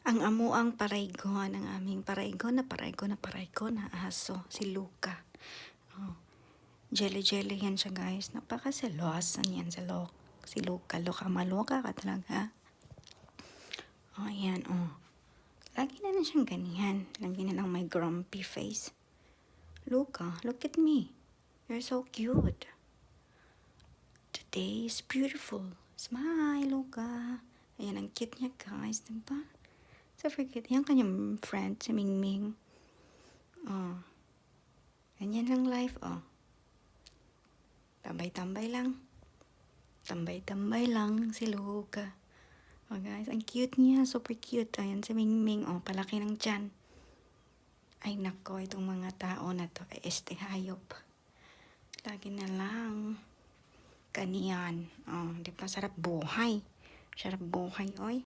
Ang amuang paraygon, ang aming paraygon na aso, si Luca. Oh, jelly yan siya guys. Napakaselosan yan si Luca. Maloka ka talaga. Oh, ayan, oh. Lagi na siyang ganyan. Lagi na lang may grumpy face. Luca, look at me. You're so cute. Today is beautiful. Smile, Luca. Ayan, ang cute niya guys, diba? So forget, yan kanyang friend, si Mingming. Oh. Ganyan lang life, oh. Tambay-tambay lang. Tambay-tambay lang si Luca. Oh guys, ang cute niya. Super cute. Ayan si Mingming, oh. Palaki ng tiyan. Ay nako, itong mga tao na to ay hayop. Lagi na lang. Kaniyan. Oh, di ba sarap buhay? Sarap buhay, oy.